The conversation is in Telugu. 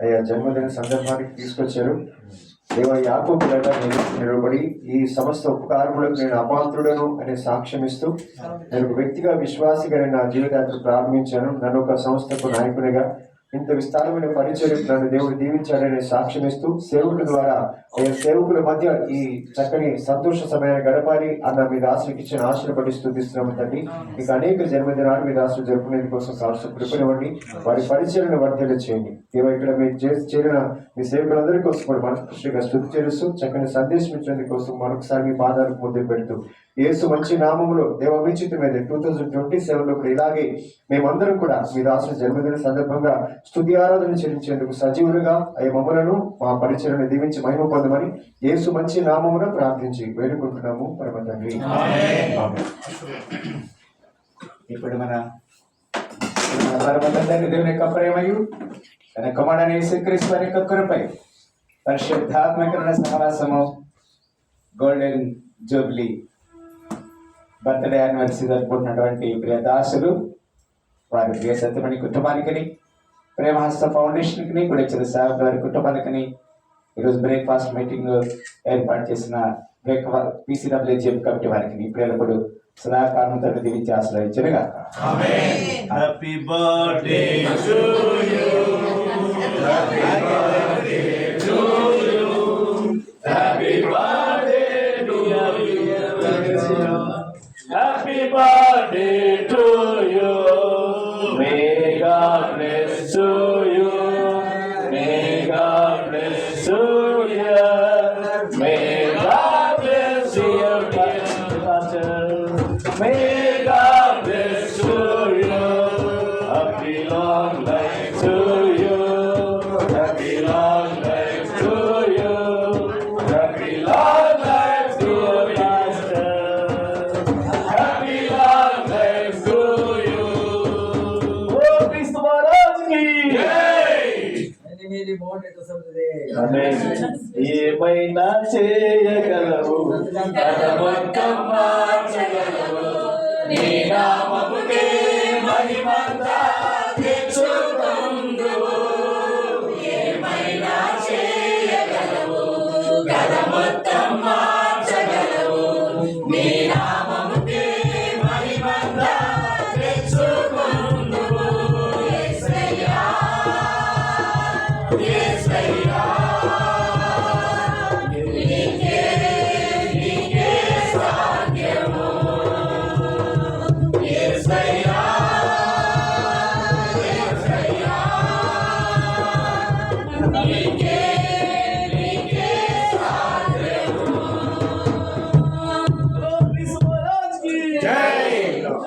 అయ్యా జన్మదిన సందర్భానికి తీసుకొచ్చారు. దేవ యాకోబు నిలబడి ఈ సమస్త ఉపకారములకు నేను అపాత్రుడను అనే సాక్ష్యం ఇస్తూ, నేను ఒక వ్యక్తిగా విశ్వాసిగా నా జీవితాన్ని ప్రారంభించాను. నన్ను ఒక సంస్థకు నాయకునిగా ఇంత విస్తారమైన పరిచయం నన్ను దేవుడు దీవించాడనే సాక్ష్యం ఇస్తూ, సేవకుల ద్వారా సేవకుల మధ్య ఈ చక్కని సంతోష సమయాన్ని గడపాలి అన్న మీ దాసునికి ఇచ్చిన ఆశను బట్టి స్తుతిస్తున్నాము తండ్రి. ఇంకా అనేక జన్మదినాలు మీ దాసులు జరుపుకునేందుకు కోసం కావాల్సిన కృపనివ్వండి. వారి పరిచయను వర్ధలు చేయండి. దేవ ఇక్కడ మీరు చేరిన మీ సేవకులందరి కోసం కూడా మనస్ఫూర్తిగా స్తుతి చేస్తూ చక్కని సందేశం ఇచ్చేందుకు కోసం మరొకసారి మీ పాదాలకు ముద్దు పెడుతూ, యేసు మంచి నామములో దేవ విచితమైన 2027లో కూడా ఇలాగే మేమందరం కూడా మీ దాసుల జన్మదిన సందర్భంగా స్తుతి ఆరాధన చెల్లించేందుకు సజీవులుగా అయ్యే మమ్మలను మా పరిచయను దీవించి మహిమ పొందమని యేసు మంచి నామమున ప్రార్థించి వేడుకుంటున్నాము పరమ తండ్రి. ఇప్పుడు మన పరమ తండ్రి దేవుని యొక్క ప్రేమయు తన కుమారుడైన యేసుక్రీస్తు వారి యొక్క కృపై పరిశుద్ధాత్మకరణ సహవాసము గోల్డెన్ జూబ్లీ బర్త్డే యానివర్సరీ జరుపుకుంటున్నటువంటి ప్రియ దాసులు వారి ప్రియ సత్యమణి కుటుంబానికి, ప్రేమహస్త ఫౌండేషన్కి కూడా ఇచ్చిన సేవకుల వారి కుటుంబానికి ఈరోజు బ్రేక్ఫాస్ట్ మీటింగ్ ఏర్పాటు చేసిన PCWJM కమిటీ వారికి ప్రియులప్పుడు సదాకాలంతో దీవించి ఆశ్రయించనుగా. Happy birthday to you, happy birthday to you, happy birthday to you, happy birthday to you, may God bless you, may God bless you, may God bless you, may God bless you, happy long life to you, happy long life to you, happy long life to you, pastor, happy long life to you. Oh Kristu Maharaj ki jai. ఏమైనా చేయగలవు, మొత్తం మార్చగలవు, నీ నామముకే మహిమంతా తెచ్చుకొందువు. ఏమైనా చేయగలవు, గల మొత్తం మార్చగలవు, నీ నామముకే మహిమంతా తెచ్చుకొందువు. యేసయ్యా యేసయ్యా నీకే సాధ్యము, యేసయ్యా యేసయ్యా నీకే